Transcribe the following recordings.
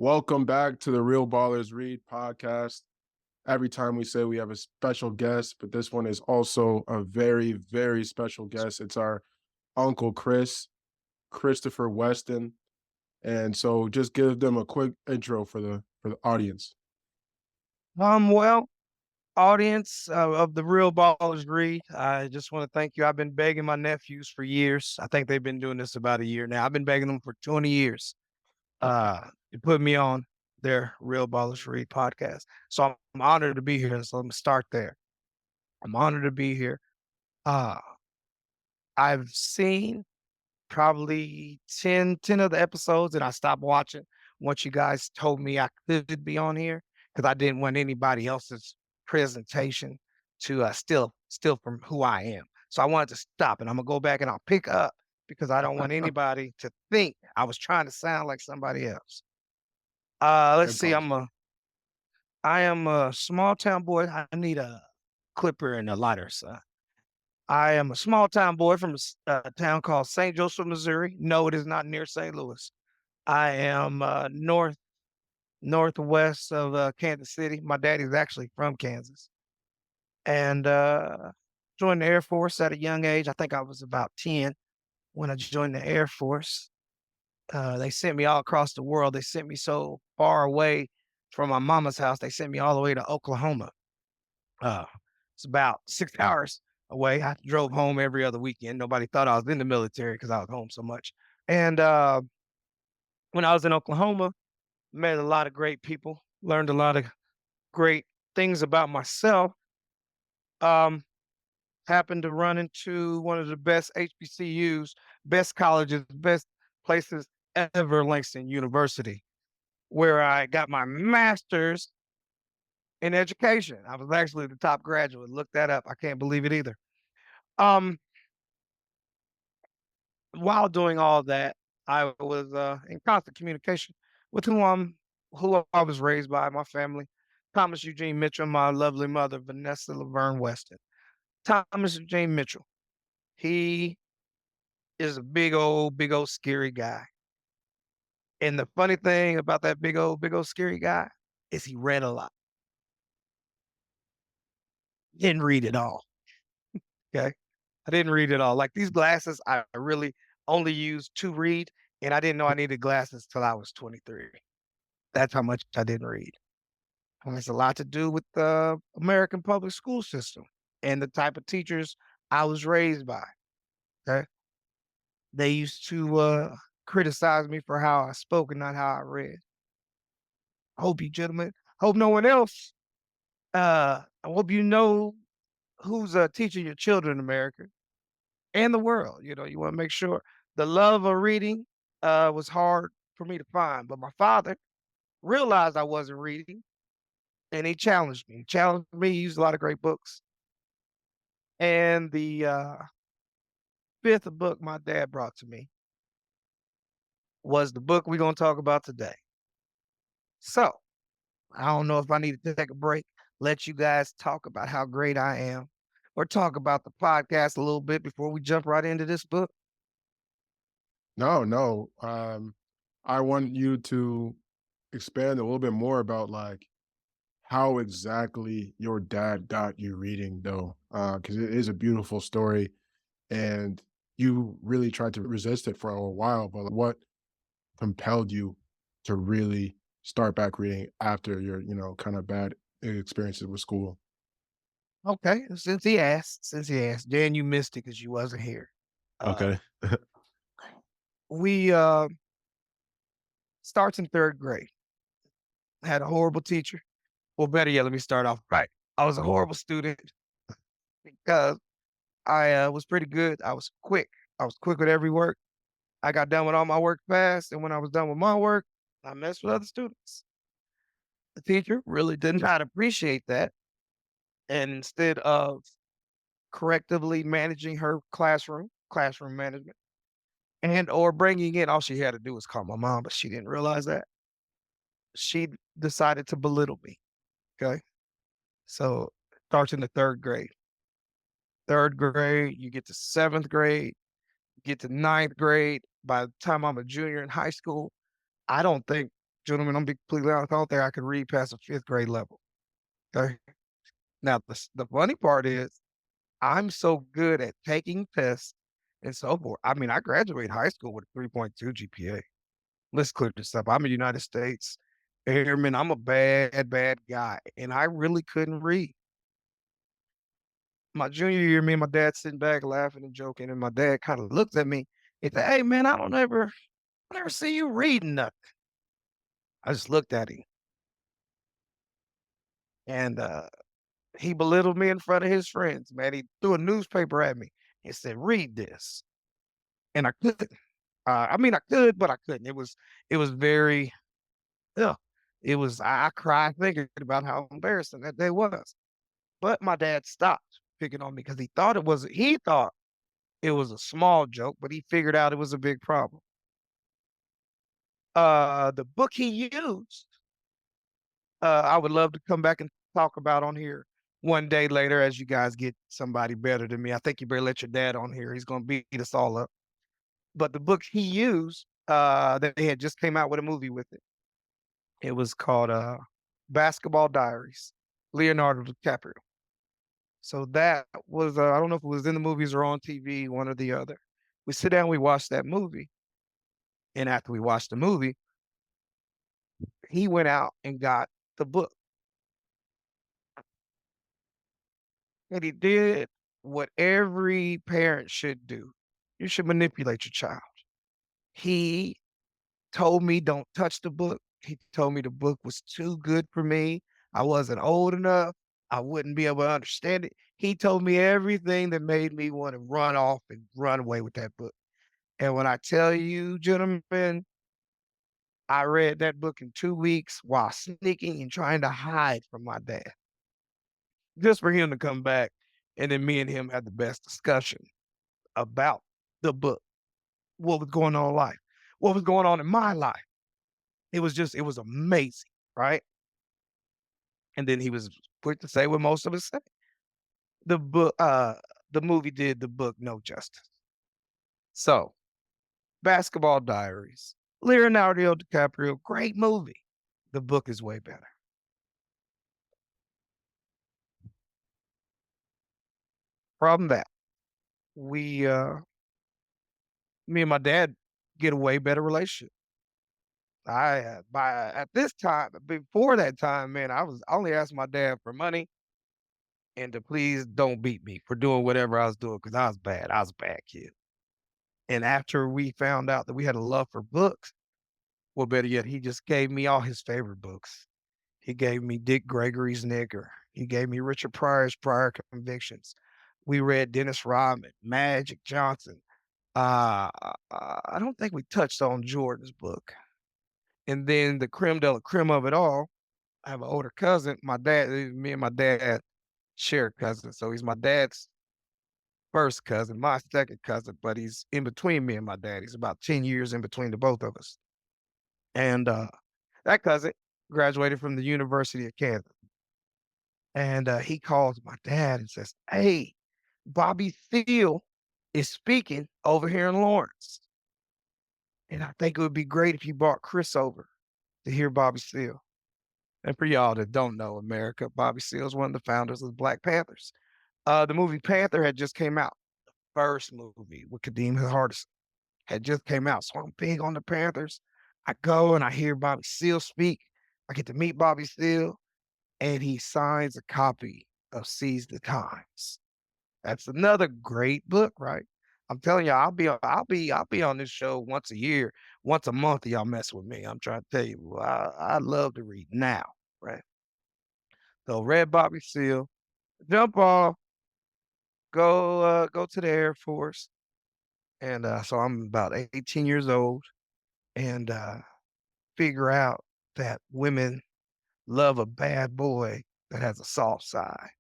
Welcome back to the Real Ballers Read podcast. Every time we say we have a special guest, but this one is also a very, very special guest. It's our Uncle Chris, Christopher Weston. And so just give them a quick intro for the audience. Well, audience of the Real Ballers Read, I just want to thank you. I've been begging my nephews for years. I think they've been doing this about a year now. I've been begging them for 20 years to put me on their Real Ballers Read podcast. So I'm honored to be here. So let me start there. I'm honored to be here. Uh, I've seen probably 10 of the episodes and I stopped watching once you guys told me I could be on here because I didn't want anybody else's presentation to steal from who I am. So I wanted to stop and I'm gonna go back and I'll pick up because I don't want anybody to think I was trying to sound like somebody else. Let's see. Impossible. I am a small town boy. I need a clipper and a lighter, son. I am a small town boy from a town called St. Joseph, Missouri. No, it is not near St. Louis. I am northwest of Kansas City. My daddy's actually from Kansas, and joined the Air Force at a young age. I think I was about 10 when I joined the Air Force. They sent me all across the world. They sent me so far away from my mama's house. They sent me all the way to Oklahoma. Uh, it's about 6 hours away. I drove home every other weekend. Nobody thought I was in the military because I was home so much. And when I was in Oklahoma, met a lot of great people, learned a lot of great things about myself. Um, happened to run into one of the best HBCUs, best colleges, best places ever, Langston University, where I got my master's in education. I was actually the top graduate. Look that up. I can't believe it either. Um, while doing all that, I was in constant communication with who I was raised by, my family. Thomas Eugene Mitchell, my lovely mother, Vanessa Laverne Weston. Thomas Eugene Mitchell. He is a big old scary guy. And the funny thing about that big old scary guy is he read a lot. Didn't read it all. Okay. I didn't read it all. Like these glasses, I really only used to read, and I didn't know I needed glasses till I was 23. That's how much I didn't read. It has a lot to do with the American public school system and the type of teachers I was raised by. Okay. They used to criticize me for how I spoke and not how I read. I hope you gentlemen, hope no one else, I hope you know who's teaching your children in America and the world. You know, you want to make sure the love of reading was hard for me to find, but my father realized I wasn't reading and he challenged me. He challenged me. He used a lot of great books. And the fifth book my dad brought to me was the book we're going to talk about today. So I don't know if I need to take a break, let you guys talk about how great I am, or talk about the podcast a little bit before we jump right into this book. No, no. I want you to expand a little bit more about like how exactly your dad got you reading though. Because it is a beautiful story and you really tried to resist it for a while, but what compelled you to really start back reading after your, kind of bad experiences with school? Okay, since he asked, Dan, you missed it because you wasn't here. Uh, Okay. we starts in third grade. Had a horrible teacher. Well, better yet, let me start off right. I was a horrible student because I was pretty good. I was quick. I was quick with every work. I got done with all my work fast, and when I was done with my work, I messed with other students. The teacher really did not appreciate that, and instead of correctively managing her classroom management, and or bringing in, all she had to do was call my mom, but she didn't realize that. She decided to belittle me. Okay, so starts in the third grade. Third grade, you get to seventh grade, get to ninth grade. By the time I'm a junior in high school, I don't think gentlemen, I'm being completely honest, I don't think I could read past a 5th grade level, okay? Now, the funny part is I'm so good at taking tests and so forth. I mean, I graduated high school with a 3.2 GPA. Let's clear this up. I'm a United States airman. I'm a bad, bad guy, and I really couldn't read. My junior year, me and my dad sitting back laughing and joking, and my dad kind of looked at me and said, "Hey, man, I never see you reading nothing." I just looked at him, and he belittled me in front of his friends. Man, he threw a newspaper at me and said, "Read this," and I couldn't. I mean, I could, but I couldn't. It was very, ugh. It was. I cried thinking about how embarrassing that day was. But my dad stopped picking on me because he thought it was a small joke, but he figured out it was a big problem. The book he used, I would love to come back and talk about on here one day later as you guys get somebody better than me. I think you better let your dad on here. He's gonna beat us all up. But the book he used, that they had just came out with a movie with it. It was called Basketball Diaries, Leonardo DiCaprio. So that was I don't know if it was in the movies or on TV, one or the other. We sit down, we watch that movie, and after we watched the movie, he went out and got the book, and he did what every parent should do. You should manipulate your child. He told me, "Don't touch the book." He told me the book was too good for me. I wasn't old enough. I wouldn't be able to understand it. He told me everything that made me want to run off and run away with that book. And when I tell you, gentlemen, I read that book in 2 weeks while sneaking and trying to hide from my dad, just for him to come back, and then me and him had the best discussion about the book, what was going on in life, what was going on in my life. It was amazing, right? And then he was quick to say what most of us say. The book, the movie did the book no justice. So, Basketball Diaries, Leonardo DiCaprio, great movie. The book is way better. Problem that we, me and my dad get a way better relationship. By at this time, before that time, man, I only asked my dad for money and to please don't beat me for doing whatever I was doing because I was bad. I was a bad kid. And after we found out that we had a love for books, well, better yet, he just gave me all his favorite books. He gave me Dick Gregory's Nigger. He gave me Richard Pryor's Prior Convictions. We read Dennis Rodman, Magic Johnson. I don't think we touched on Jordan's book. And then the creme de la creme of it all, I have an older cousin. Me and my dad share a cousin. So he's my dad's first cousin, my second cousin, but he's in between me and my dad. He's about 10 years in between the both of us. And that cousin graduated from the University of Kansas. And he calls my dad and says, "Hey, Bobby Seale is speaking over here in Lawrence. And I think it would be great if you brought Chris over to hear Bobby Seale." And for y'all that don't know America, Bobby Seale is one of the founders of the Black Panthers. The movie Panther had just came out. First movie with Kadeem Hardison had just came out. So I'm big on the Panthers. I go and I hear Bobby Seale speak. I get to meet Bobby Seale, and he signs a copy of Seize the Times. That's another great book, right? I'm telling you, I'll be on this show once a year, once a month. Y'all mess with me. I'm trying to tell you, I love to read now, right? So read Bobby Seale, jump off, go to the Air Force, and so I'm about 18 years old, and figure out that women love a bad boy that has a soft side.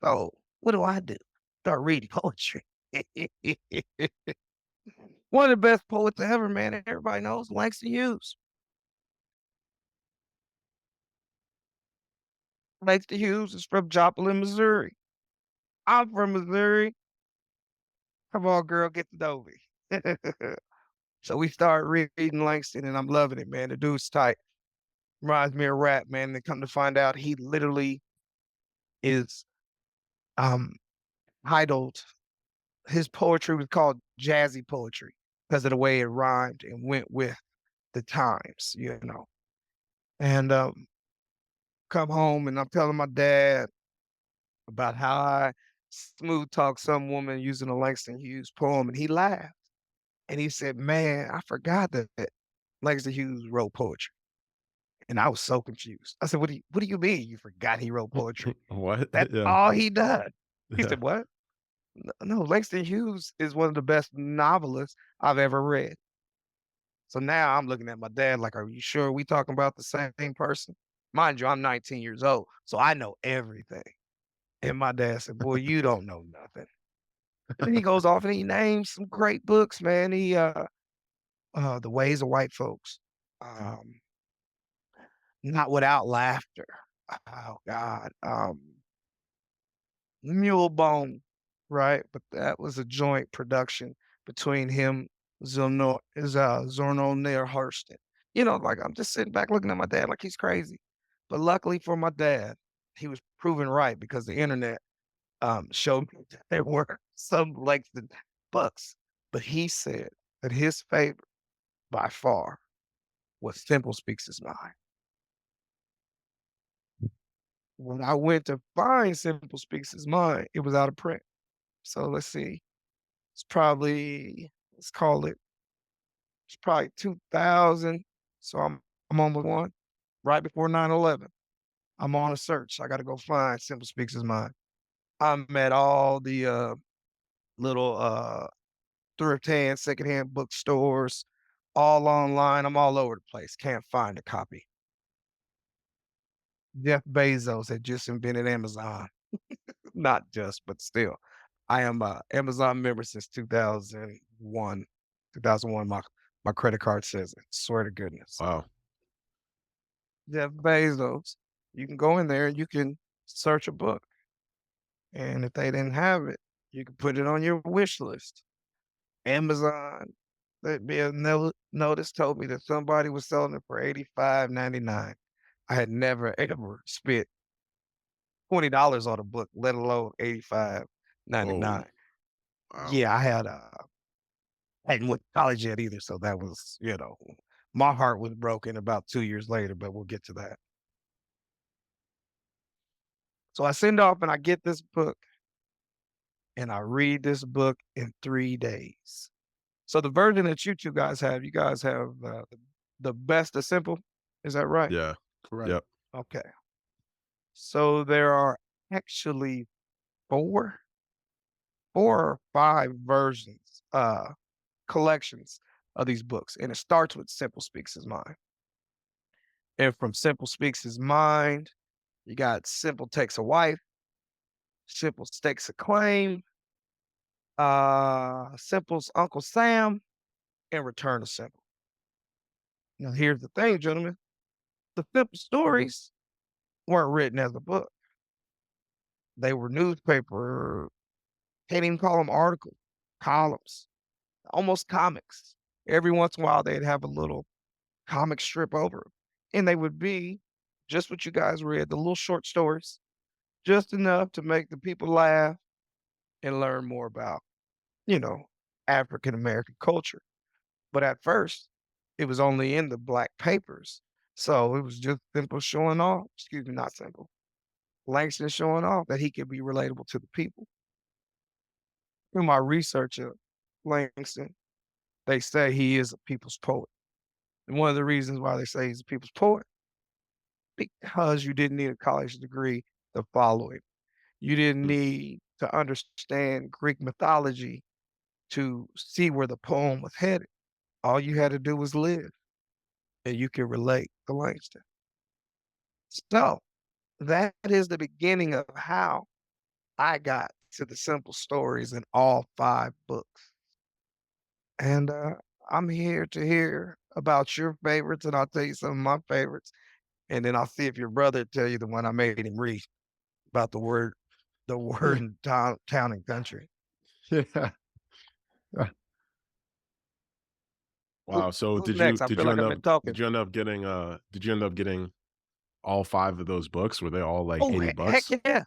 So what do I do? Start reading poetry. One of the best poets ever, man. Everybody knows Langston Hughes. Langston Hughes is from Joplin, Missouri. I'm from Missouri. Come on, girl, get to know me. So we start reading Langston, and I'm loving it, man. The dude's tight. reminds me of rap, man. They come to find out he literally is um titled his poetry was called jazzy poetry because of the way it rhymed and went with the times, you know. And come home and I'm telling my dad about how I smooth talk some woman using a Langston Hughes poem, and he laughed. And he said, "Man, I forgot that Langston Hughes wrote poetry." And I was so confused. I said, "What do you mean you forgot he wrote poetry? What? That's Yeah. all he does." He Yeah. said, "What?" No, Langston Hughes is one of the best novelists I've ever read." So now I'm looking at my dad like, "Are you sure we talking about the same person?" Mind you, I'm 19 years old, so I know everything. And my dad said, "Boy, you don't know nothing." And then he goes off and he names some great books, man. The Ways of White Folks, um, Not Without Laughter. Oh God, Mulebone, right? But that was a joint production between him, Zorno Near Hurston. You know, like I'm just sitting back looking at my dad like he's crazy. But luckily for my dad, he was proven right because the internet showed me that there were some Langston books. But he said that his favorite by far was Simple Speaks His Mind. When I went to find Simple Speaks His Mind, it was out of print. So let's see. It's probably let's call it it's probably 2000. So I'm on the one right before 9/11. I'm on a search. I got to go find Simple Speaks His Mind. I'm at all the little thrift hand, secondhand bookstores, all online. I'm all over the place. Can't find a copy. Jeff Bezos had just invented Amazon. Not just, but still. I am a Amazon member since 2001. 2001, my credit card says it. Swear to goodness. Wow. Jeff Bezos. You can go in there and you can search a book. And if they didn't have it, you can put it on your wish list. Amazon, let me a notice told me that somebody was selling it for 85.99. I had never ever spent $20 on a book, let alone 85.99. Oh, wow. Yeah, I hadn't went to college yet either, so that was, my heart was broken about 2 years later, but we'll get to that. So I send off and I get this book, and I read this book in 3 days. So the version that you guys have, the best of simple, is that right? Yeah. Correct. Yep. Okay. So there are actually 4 4 or 5 versions, collections of these books, and it starts with Simple Speaks His Mind. And from Simple Speaks His Mind, you got Simple Takes a Wife, Simple Stakes a Claim, Simple's Uncle Sam, and Return to Simple. Now, here's the thing, gentlemen. The Simple stories weren't written as a book. They were newspaper, can't even call them articles, columns, almost comics. Every once in a while, they'd have a little comic strip over 'em, and they would be just what you guys read, the little short stories, just enough to make the people laugh and learn more about, you know, African American culture. But at first, it was only in the black papers. So it was just Simple showing off, excuse me, not Simple, Langston showing off that he could be relatable to the people. In my research of Langston, they say he is a people's poet. And one of the reasons why they say he's a people's poet, because you didn't need a college degree to follow him. You didn't Mm. need to understand Greek mythology to see where the poem was headed. All you had to do was live, and you can relate to Langston. So that is the beginning of how I got to the simple stories in all 5 books. And I'm here to hear about your favorites, and I'll tell you some of my favorites, and then I'll see if your brother tell you the one I made him read about the word Yeah. in town and country. Yeah. Wow. So Who's next? I feel like I've been talking. did you end up getting all 5 of those books? Were they all like Oh, 80 heck bucks? yeah.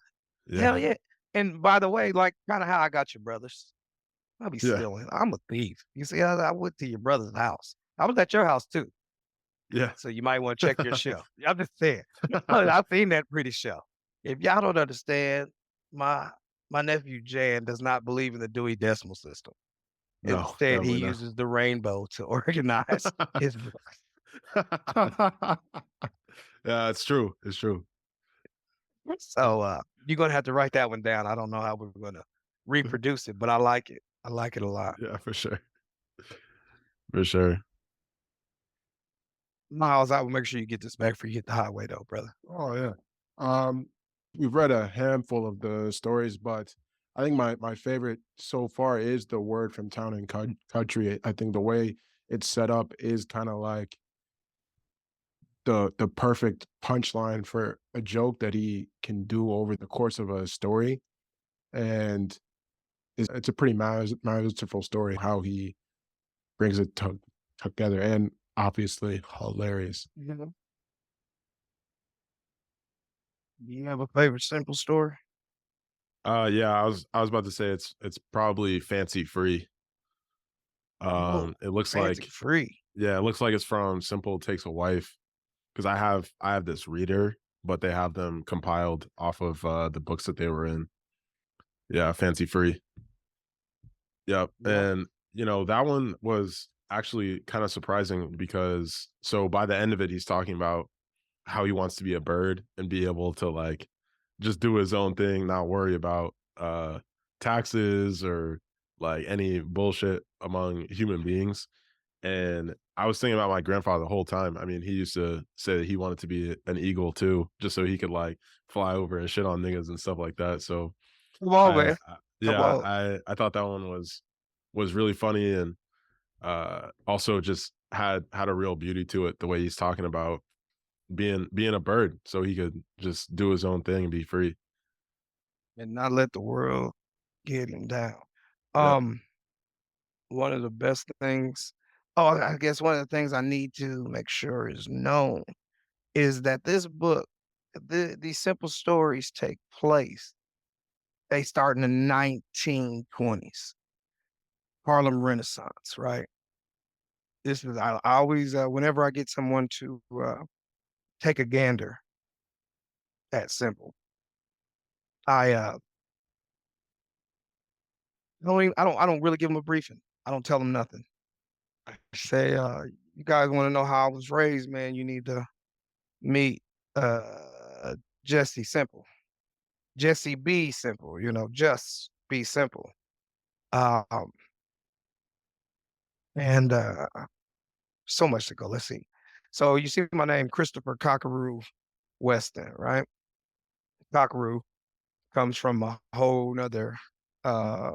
Hell Yeah. yeah. And by the way, like kind of how I got your brothers. I'll be Yeah. stealing. I'm a thief. You see, I went to your brother's house. I was at your house too. Yeah. So you might want to check your shelf. I'm just saying. I've seen that pretty shelf. If y'all don't understand, my my nephew Jan does not believe in the Dewey Decimal System. No, Instead, he definitely not. uses the rainbow to organize his books. Yeah, it's true. It's true. So you're gonna have to write that one down. I don't know how we're gonna reproduce it, but I like it. I like it a lot. Yeah, for sure. For sure. Miles, I will make sure you get this back before you hit the highway though, brother. Oh yeah. Um, we've read a handful of the stories, but I think my favorite so far is the word from town and country. I think the way it's set up is kind of like the perfect punchline for a joke that he can do over the course of a story, and it's a pretty masterful story how he brings it together, and obviously hilarious. Mhm. Do you have a favorite simple story? Yeah, I was about to say it's probably fancy free. Oh, It looks fancy like free. yeah, it looks like it's from Simple Takes a Wife because I have this reader, but they have them compiled off of the books that they were in. Yeah, fancy free. Yep. Yeah. And that one was actually kind of surprising because so by the end of it, he's talking about how he wants to be a bird and be able to like just do his own thing, not worry about taxes or like any bullshit among human beings. And I was thinking about my grandfather the whole time. I mean, he used to say that he wanted to be an eagle too, just so he could like fly over and shit on niggas and stuff like that. So Come on, man. Come yeah, on. I thought that one was really funny and also just had a real beauty to it. The way he's talking about being a bird, so he could just do his own thing and be free. And not let the world get him down. Yep. Um, one of the best things oh, I guess one of the things I need to make sure is known is that this book, these simple stories take place. They start in the 1920s, Harlem Renaissance, right? This is I always whenever I get someone to take a gander at Simple, I I don't really give them a briefing. I don't tell them nothing. I say, you guys want to know how I was raised, man? You need to meet Jesse Simple, Jesse B Simple. Just be simple. Um, and so much to go. Let's see. So you see my name, Christopher CockaRue Weston, right? CockaRue comes from a whole nother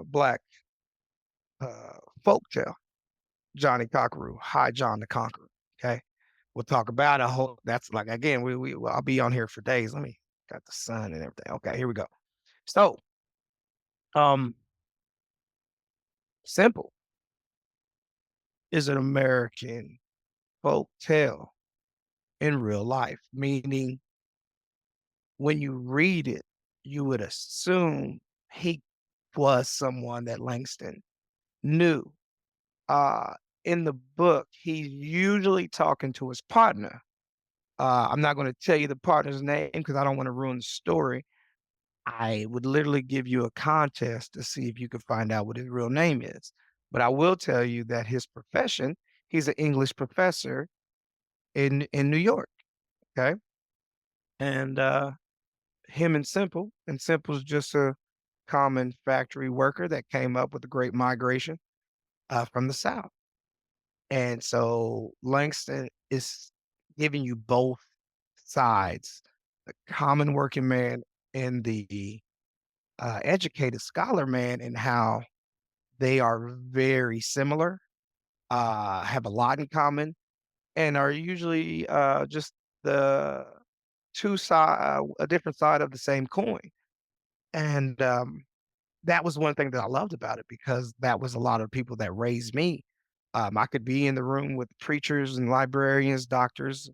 black folk tale. Johnny CockaRue, Hi John the Conqueror. Okay. We'll talk about a whole that's like again, I'll be on here for days. Let me got the sun and everything. Okay, here we go. So um Simple is an American folk tale in real life, meaning when you read it, you would assume he was someone that Langston knew. Uh, in the book, he's usually talking to his partner. I'm not going to tell you the partner's name because I don't want to ruin the story. I would literally give you a contest to see if you could find out what his real name is. But I will tell you that his profession, he's an English professor in New York. Okay. And him and Simple's just a common factory worker that came up with the Great Migration from the South. And so Langston is giving you both sides, the common working man and the educated scholar man, and how they are very similar, have a lot in common, and are usually just the a different side of the same coin. And that was one thing that I loved about it because that was a lot of people that raised me I could be in the room with preachers and librarians, doctors,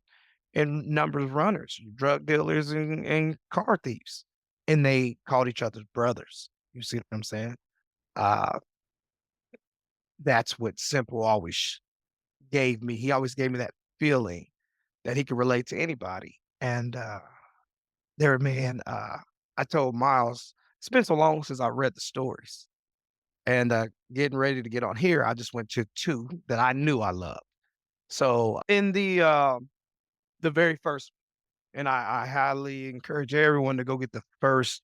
and numbers runners, drug dealers, and car thieves, and they called each other brothers. You see what I'm saying? Uh, that's what Simple always gave me. He always gave me that feeling that he could relate to anybody. And there, man, I told Miles, it's been so long since I read the stories. And getting ready to get on here, I just went to two that I knew I loved. So in the very first, and I highly encourage everyone to go get the first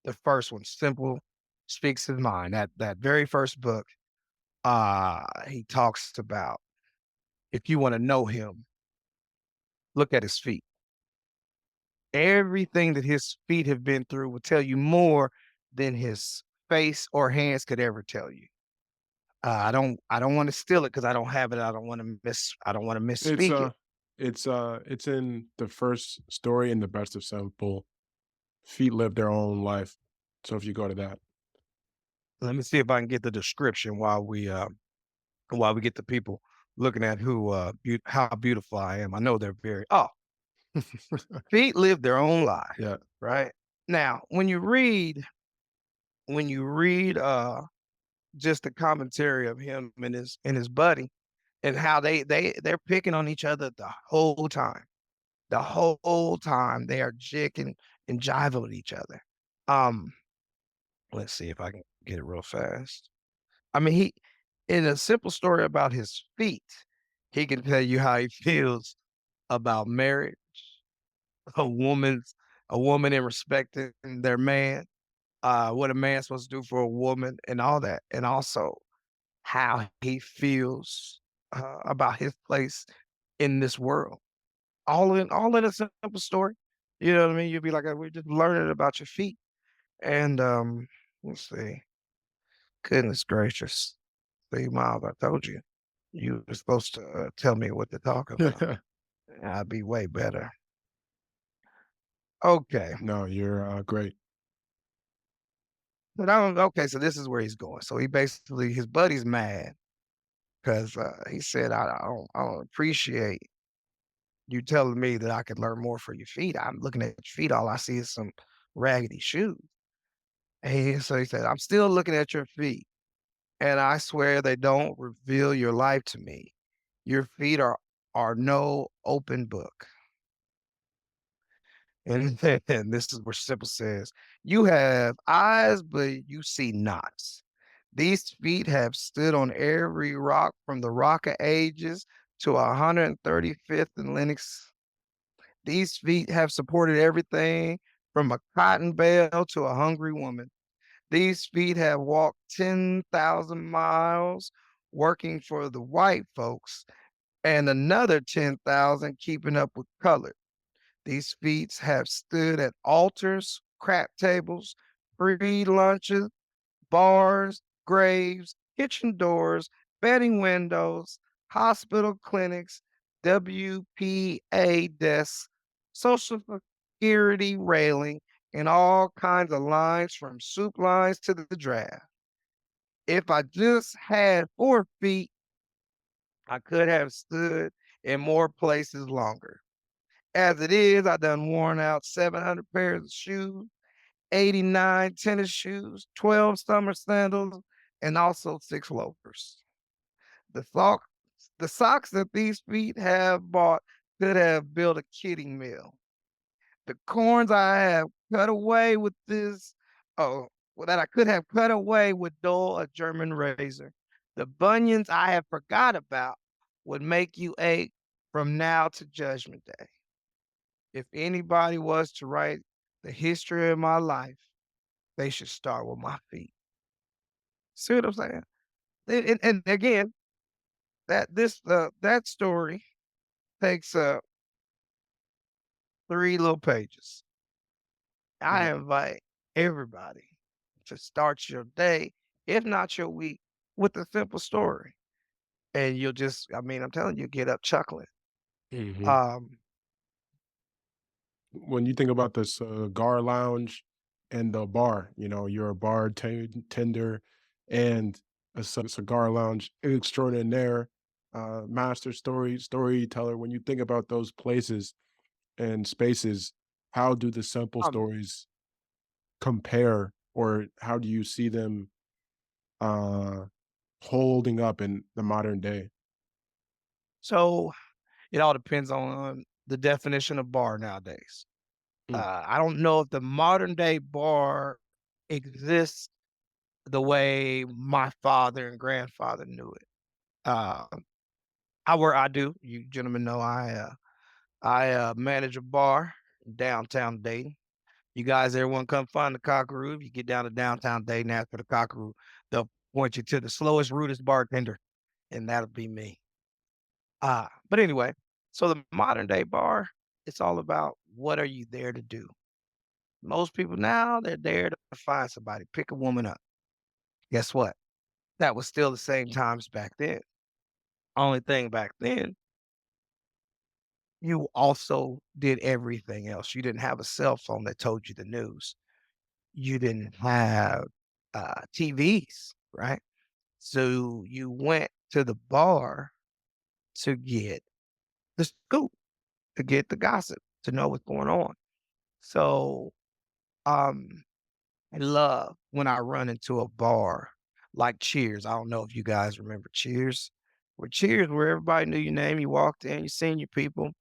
one. Simple speaks his mind. That very first book, he talks about if you want to know him, look at his feet. Everything that his feet have been through will tell you more than his face or hands could ever tell you. I don't wanna steal it because I don't have it. I don't wanna It's, misspeak it. uh it's in the first story in the Best of Semple. Feet live their own life. So if you go to that. Let me see if I can get the description while we get the people looking at how beautiful I am. I know they're very feet live their own life, Yeah. right? Now, when you read, just the commentary of him and his buddy and how they're picking on each other the whole time. The whole time they are jigging and jiving with each other. Um, let's see if I can get it real fast. I mean, he in a simple story about his feet, he can tell you how he feels about marriage, a woman's a woman in respecting their man, what a man's supposed to do for a woman and all that, and also how he feels about his place in this world. All in a simple story. You know what I mean? You'd be like, "We're just learning about your feet." And, let's see. Goodness gracious. See, Miles, I told you, you were supposed to, tell me what to talk about. I'd be way better. Okay. No, you're, great. But I don't okay, so this is where he's going. So he basically his buddy's mad 'cause, he said, I don't appreciate you telling me that I could learn more for your feet. I'm looking at your feet, all I see is some raggedy shoes." So he said, "I'm still looking at your feet, and I swear they don't reveal your life to me. Your feet are no open book." And then this is where Simple says, "You have eyes, but you see not. These feet have stood on every rock from the Rock of Ages to 135th and Lenox. These feet have supported everything from a cotton bale to a hungry woman. These feet have walked 10,000 miles working for the white folks and another 10,000 keeping up with colored. These feet have stood at altars, crap tables, free lunches, bars, graves, kitchen doors, betting windows, hospital clinics, WPA desks, Social Security railing, and all kinds of lines from soup lines to the draft. If I just had 4 feet, I could have stood in more places longer. As it is, I done worn out 700 pairs of shoes, 89 tennis shoes, 12 summer sandals, and also 6 loafers. The sock the socks that these feet have bought could have built a kidding mill. The corns I have cut away with this oh, well, that I could have cut away with dull a German razor. The bunions I have forgot about would make you ache from now to Judgment Day. If anybody was to write the history of my life, they should start with my feet. See what I'm saying? And again, that story takes up 3 little pages. I Yeah. invite everybody to start your day, if not your week, with a simple story, and you'll just I mean, I'm telling you, get up chuckling. Mhm. Um, When you think about the cigar lounge and the bar, you're a tender and a cigar lounge extraordinaire. master storyteller. When you think about those places and spaces, how do the simple Um, stories compare, or how do you see them uh, holding up in the modern day? so it all depends on the definition of bar nowadays. Mm, I don't know if the modern day bar exists the way my father and grandfather knew it. Uh, I do. You gentlemen know I manage a bar in downtown Dayton. You guys ever want to come find the CockaRue? If you get down to downtown Dayton, ask for the CockaRue. They'll point you to the slowest, rudest bartender, and that'll be me. But anyway, so the modern day bar, it's all about what are you there to do? Most people now, they're there to find somebody, pick a woman up. Guess what? That was still the same times back then. Only thing back then, you also did everything else. You didn't have a cell phone that told you the news. You didn't have TVs, right? So you went to the bar to get the scoop, to get the gossip, to know what's going on. So um, I love when I run into a bar like Cheers. I don't know if you guys remember Cheers. Where Cheers, where everybody knew your name, you walked in, you seen your people,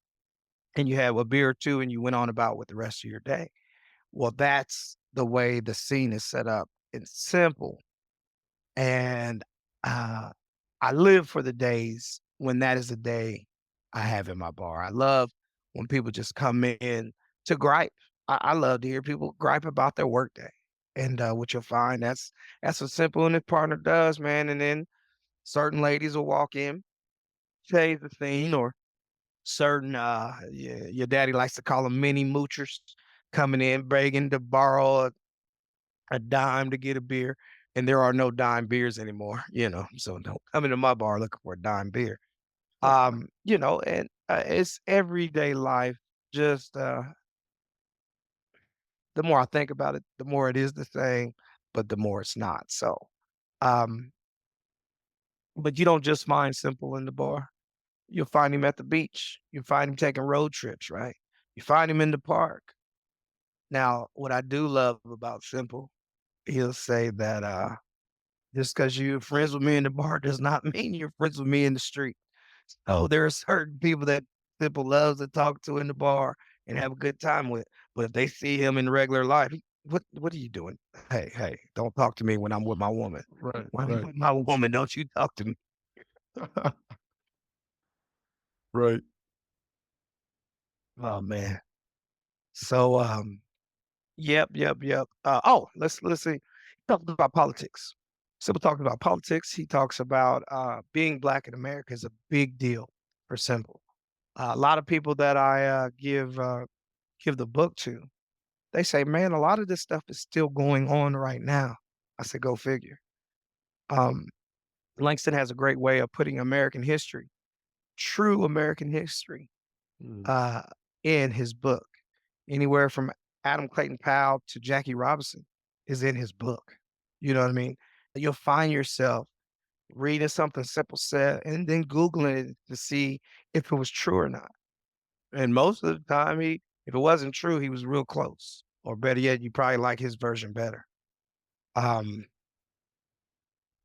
and you had a beer or two, and you went on about with the rest of your day. Well, that's the way the scene is set up. It's simple. And uh, I live for the days when that is the day I have in my bar. I love when people just come in to gripe. I love to hear people gripe about their workday. And what you'll find that's what Simple and his partner does, man. And then certain ladies will walk in, change the scene, or certain your daddy likes to call them mini moochers coming in begging to borrow a dime to get a beer, and there are no dime beers anymore, so don't come into my bar looking for a dime beer. And it's everyday life. Just the more I think about it, the more it is the same, but the more it's not. So, um, but you don't just find Simple in the bar. You'll find him at the beach. You find him taking road trips, right? You find him in the park. Now, what I do love about Simple, he'll say that just because you're friends with me in the bar does not mean you're friends with me in the street. So there are certain people that Simple loves to talk to in the bar and have a good time with. But if they see him in regular life, what are you doing? Hey, hey, don't talk to me when I'm with my woman. right, When I'm right, with my woman, don't you talk to me. right. Oh man. So yep, yep, yep. Oh, let's see. He talked about politics. Simple talks about politics. He talks about being black in America is a big deal for Simple. A lot of people that I give the book to, they say, "Man, a lot of this stuff is still going on right now." I said, "Go figure." Um, Langston has a great way of putting American history, true American history, Mm, uh, in his book. Anywhere from Adam Clayton Powell to Jackie Robinson is in his book. You know what I mean? You'll find yourself reading something Simple said and then Googling it to see if it was true or not. And most of the time, if it wasn't true, he was real close. Or better yet, you probably like his version better. Um,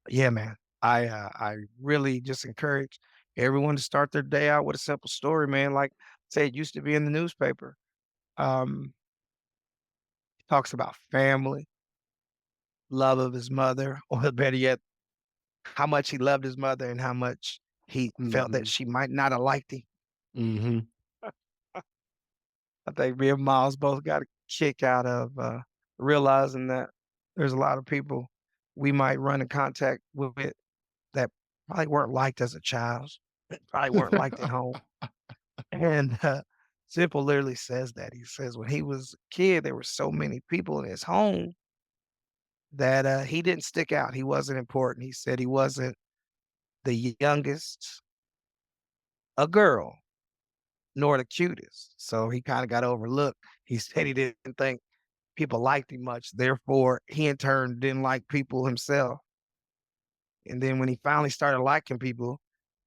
yeah, man. I really just encourage everyone to start their day out with a simple story, man. Like say it used to be in the newspaper. Um, he talks about family, love of his mother, or better yet, how much he loved his mother and how much he felt that mhm, she might not have liked him. mhm. I think me and Miles both got a kick out of realizing that there's a lot of people we might run in contact with that probably weren't liked as a child, probably weren't liked at home. And Simple literally says that. He says when he was a kid, there were so many people in his home that he didn't stick out. He wasn't important. He said he wasn't the youngest, a girl, nor the cutest. So he kind of got overlooked. He said he didn't think people liked him much. Therefore, he in turn didn't like people himself. And then when he finally started liking people,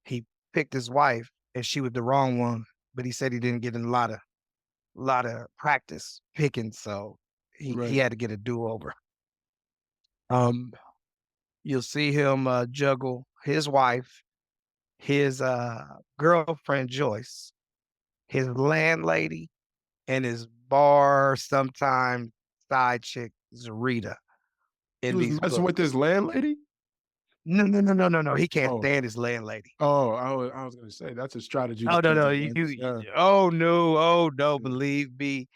he picked his wife, and she was the wrong one, but he said he didn't get in a lot of practice picking, so he Right. had to get a do-over. Um, you'll see him, juggle his wife, his, girlfriend, Joyce, his landlady, and his bar sometime side chick, Zarita, He in was these messing with his books. landlady? No, no, no, no, no, no, he can't Oh. stand his landlady. Oh, I was gonna say that's a strategy to Oh, no, keep no, the you ex, you yeah. oh, no, oh, no, Yeah. believe me.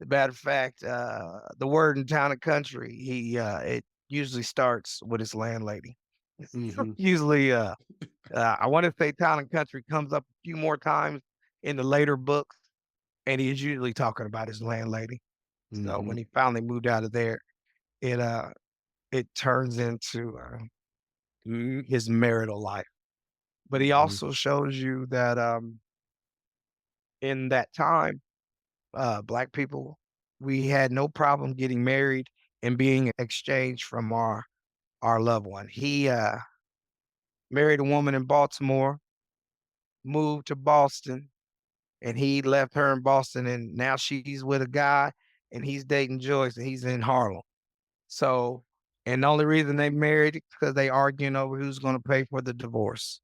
As a matter of fact, the word in Town and Country, it usually starts with his landlady. Mhm, Usually, I wanna say Town and Country comes up a few more times in the later books, and he's usually talking about his landlady. So when mhm, he finally moved out of there, it, uh, it turns into, his marital life. But he mhm, also shows you that, in that time, black people, we had no problem getting married and being exchanged from our loved one. He, married a woman in Baltimore, moved to Boston, and he left her in Boston, and now she's with a guy, and he's dating Joyce, and he's in Harlem. So, and the only reason they married is because they arguing over who's gonna pay for the divorce.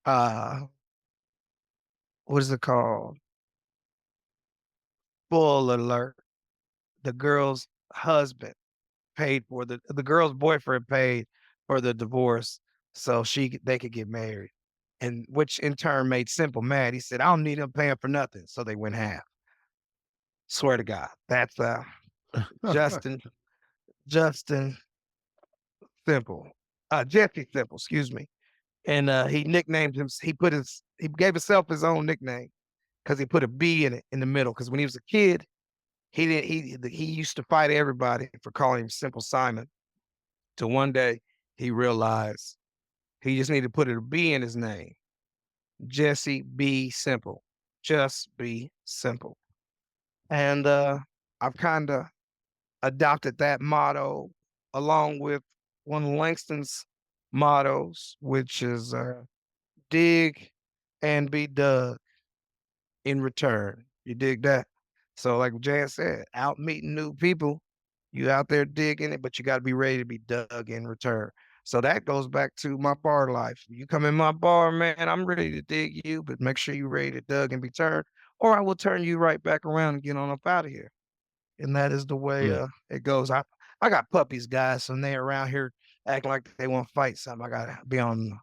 Uh, what is it called? Spoiler alert, the girl's husband paid for the girl's boyfriend paid for the divorce so they could get married, and which in turn made Simple mad. He said, "I don't need him paying for nothing," so they went half. Swear to God. That's, Justin Justin Simple, Jesse Simple, excuse me, and, he gave himself his own nickname because he put a B in it in the middle. Because when he was a kid, he didn't he used to fight everybody for calling him Simple Simon, till one day he realized he just needed to put a B in his name. Jesse B. Simple. Just be simple. And I've kind of adopted that motto along with one of Langston's mottos, which is dig and be dug in return. You dig that? So, like Jan said, out meeting new people, you out there digging it, but you got to be ready to be dug in return. So that goes back to my bar life. You come in my bar, man, I'm ready to dig you, but make sure you're ready to dug and be turned, or I will turn you right back around and get on up out of here. And that is the way mm. it goes. I got puppies, guys, and they around here acting like they want to fight something. I gotta be on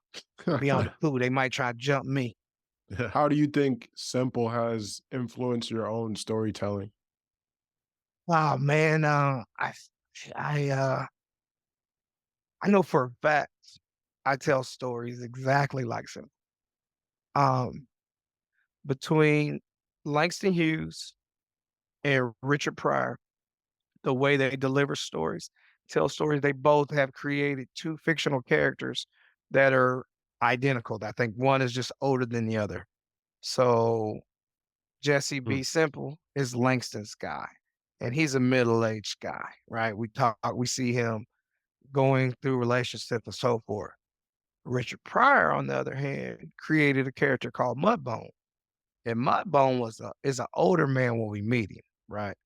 the poo. They might try to jump me. How do you think Semple has influenced your own storytelling? Oh man, I I know for a fact I tell stories exactly like some. Um, between Langston Hughes and Richard Pryor, the way they deliver stories, tell stories, they both have created two fictional characters that are identical. I think one is just older than the other. So Jesse Mm, B. Simple is Langston's guy, and he's a middle-aged guy, right? We see him going through relationships and so forth. Richard Pryor, on the other hand, created a character called Mudbone, and Mudbone is an older man when we meet him, right?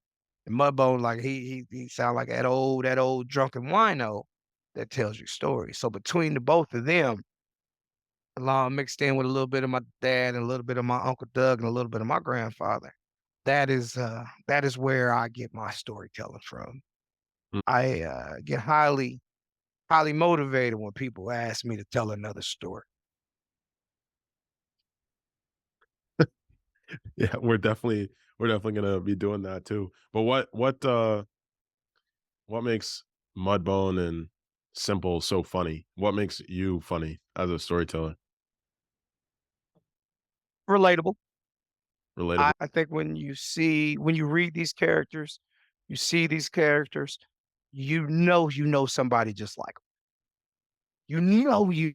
And Mudbone, like he sound like that old drunken wino that tells you stories. So between the both of them, along mixed in with a little bit of my dad and a little bit of my Uncle Doug and a little bit of my grandfather, that is where I get my storytelling from. mm. I get highly motivated when people ask me to tell another story. Yeah, we're definitely gonna be doing that too. But what makes Mudbone and Simple so funny? What makes you funny as a storyteller? Relatable. Relatable? I think when you read these characters, you see these characters, you know somebody just like 'em. You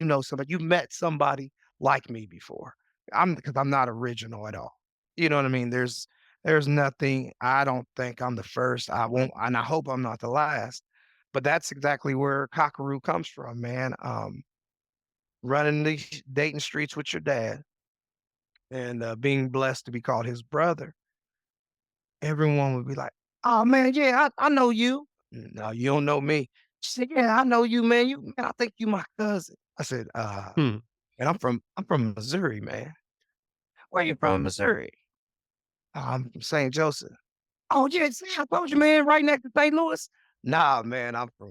know somebody. You met somebody like me before. Because I'm not original at all. You know what I mean? There's nothing. I don't think I'm the first. I won't, and I hope I'm not the last. But that's exactly where CockaRue comes from, man. running these dating streets with your dad and being blessed to be called his brother, everyone would be like, "Oh man, yeah, I know you." No, you don't know me. She said, "Yeah, I know you, man. I think you my cousin." I said, Hmm. and I'm from Missouri, man. Where you from, Missouri? I'm from St. Joseph. Oh, yeah, see, I told you, man, right next to St. Louis. Nah, man, I'm from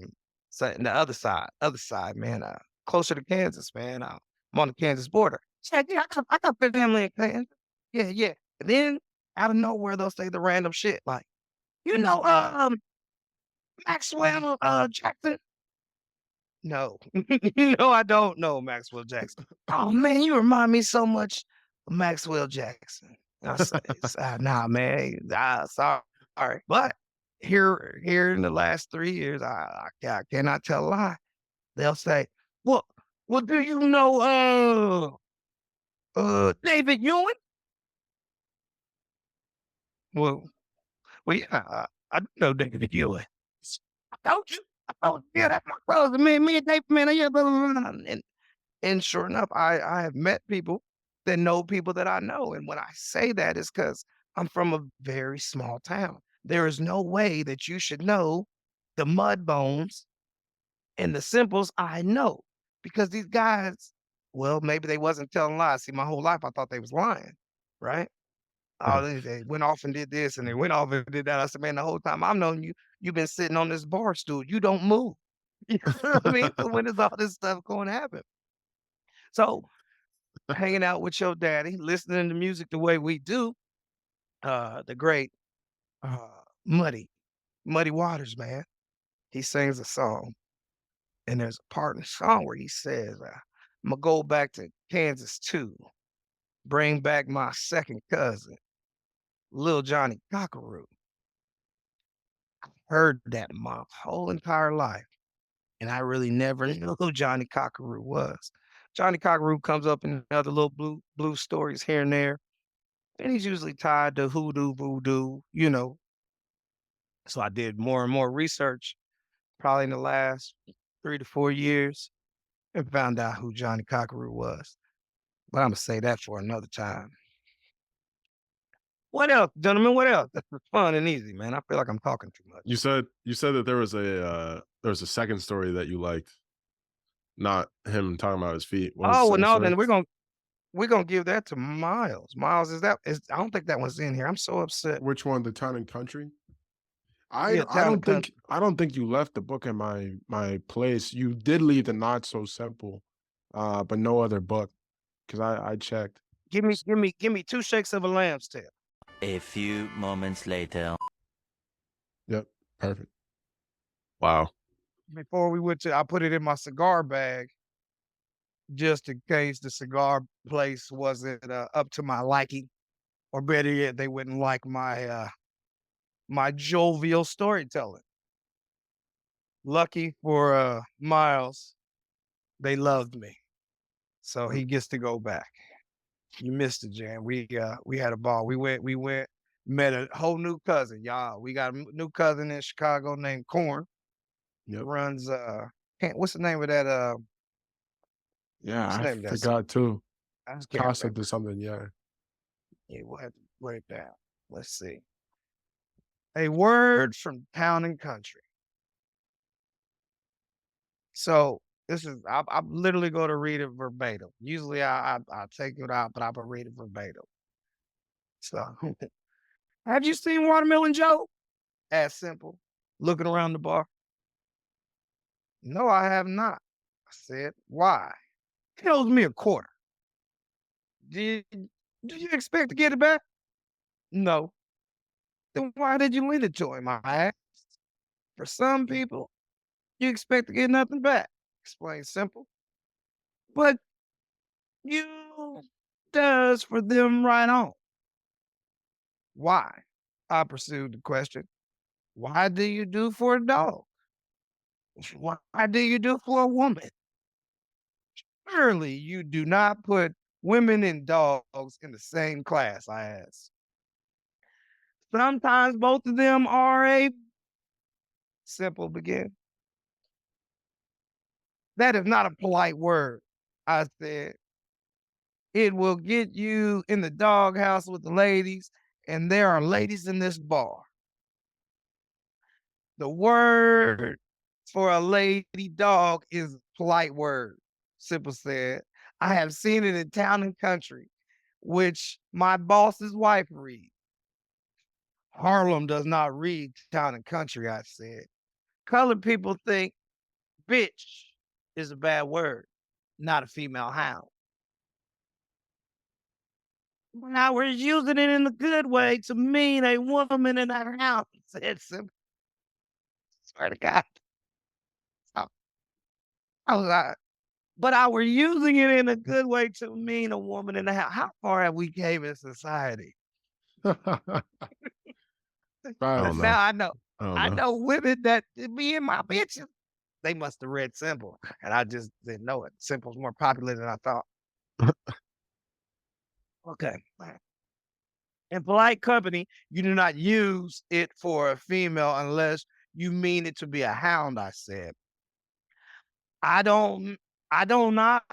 the other side, man, closer to Kansas, man. I'm on the Kansas border. Said, yeah, I got family in Kansas. Yeah, yeah. And then out of nowhere, they'll say the random shit like, you know, Maxwell Jackson. No, no, I don't know Maxwell Jackson. Oh man, you remind me so much of Maxwell Jackson. I say, nah, man, sorry, but here in the last 3 years, I cannot tell a lie. They'll say, well, do you know David Ewing? Well, yeah, I do know David Ewing. I told you. I told you, yeah, that's my brother, man. Me and David, man, yeah, blah, blah, blah. And sure enough, I have met people that know people that I know, and when I say that, it's because 'cause I'm from a very small town. There is no way that you should know the Mudbones and the Semples I know, because these guys, well, maybe they wasn't telling lies. See, my whole life, I thought they was lying, right? Oh, they went off and did this, and they went off and did that. I said, "Man, the whole time I've known you, you've been sitting on this bar stool. You don't move." You know what I mean? So when is all this stuff going to happen? So hanging out with your daddy, listening to music the way we do, the great uh, Muddy, Muddy Waters, man. He sings a song, and there's a part in the song where he says, "I'm gonna go back to Kansas too, bring back my second cousin, Little Johnny CockaRue." Heard that my whole entire life, and I really never knew who Johnny CockaRue was. Johnny CockaRue comes up in other little blue stories here and there, and he's usually tied to hoodoo, voodoo, you know. So I did more and more research, probably in the last 3 to 4 years, and found out who Johnny CockaRue was. But I'm gonna say that for another time. What else, gentlemen? What else? That's fun and easy, man. I feel like I'm talking too much. You said that there was a second story that you liked, not him talking about his feet. What was Oh the well, second no, story? then we're gonna give that to Miles. Miles, is I don't think that one's in here. I'm so upset. Which one? The Town and Country? Yeah, Town and Country. I don't think you left the book in my place. You did leave the Not So Simple, but no other book, 'cause I checked. S Give me two shakes of a lamb's tail. A few moments later. Yep, perfect. Wow. Before we went to, I put it in my cigar bag just in case the cigar place wasn't up to my liking, or better yet, they wouldn't like my jovial storytelling. Lucky for Miles, they loved me, so Mm, he gets to go back. You missed it, Jan. We had a ball. We went, met a whole new cousin, y'all. We got a new cousin in Chicago named Corn. yep. Runs what's the name of that Yeah, what's the I name of that forgot too. I It's can't Casa remember. to something, yeah. Yeah, we'll have to write it down. Let's see. A word from town and country. So this is I'm literally going to read it verbatim. Usually I take it out, but I'm gonna read it verbatim. So have you seen Watermelon Joe? Asked Simple, looking around the bar. No, I have not. I said, why? He owes me a quarter. Did do you expect to get it back? No. Then why did you lend it to him? I asked. For some people, you expect to get nothing back. Explained Simple. But you does for them right on. Why? I pursued the question. Why do you do for a dog? Why do you do for a woman? Surely you do not put women and dogs in the same class, I asked. Sometimes both of them are a Simple begin. That is not a polite word. I said, it will get you in the doghouse with the ladies, and there are ladies in this bar. The word for a lady dog is a polite word, Simple said. I have seen it in town and country, which my boss's wife reads. Harlem does not read town and country, I said. Colored people think bitch is a bad word, not a female hound. Now we're using it in the good way to mean a woman in a house, said Simple. Swear to God. I, I was like, but I were using it in a good way to mean a woman in the house. How far have we came in society? Right. I don't know. Now I know. I don't I know. know women that be in my bitches. They must have read Simple, and I just didn't know it. Simple's more popular than I thought. Okay. In polite company, you do not use it for a female unless you mean it to be a hound, I said. I don't I do not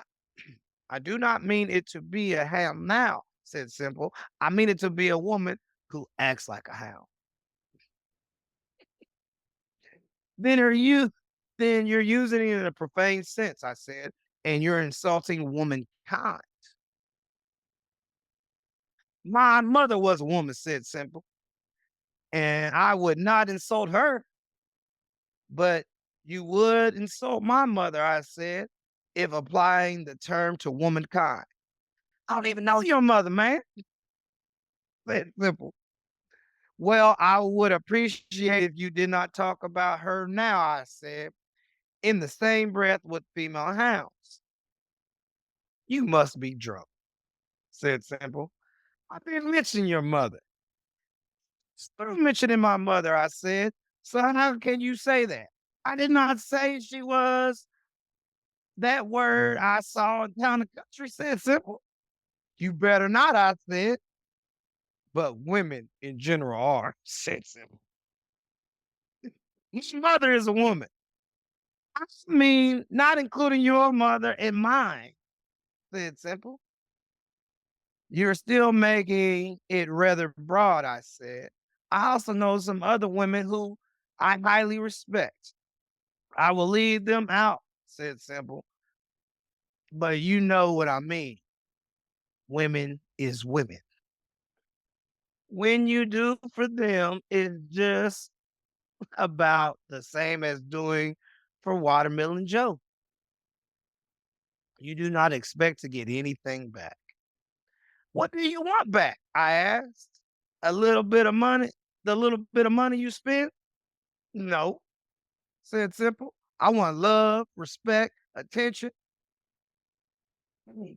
I do not mean it to be a hound now, said Simple. I mean it to be a woman who acts like a hound. Then you're using it in a profane sense, I said, and you're insulting womankind. My mother was a woman, said Simple, and I would not insult her, but you would insult my mother, I said, if applying the term to womankind. I don't even know your mother, man, said Simple. Well, I would appreciate if you did not talk about her now, I said, in the same breath with female hounds. You must be drunk, said Simple. I didn't mention your mother. Stop mentioning my mother, I said. So how can you say that? I did not say she was that word I saw in town and country, said Simple. You better not, I said. But women in general are, said Simple. Your mother is a woman. I mean, not including your mother and mine, said Simple. You're still making it rather broad, I said. I also know some other women who I highly respect. I will leave them out, said Simple. But you know what I mean. Women is women. When you do for them, it's just about the same as doing for Watermelon Joe. You do not expect to get anything back. What do you want back? I asked. A little bit of money? The little bit of money you spent? No, said Simple. I want love, respect, attention. Hey,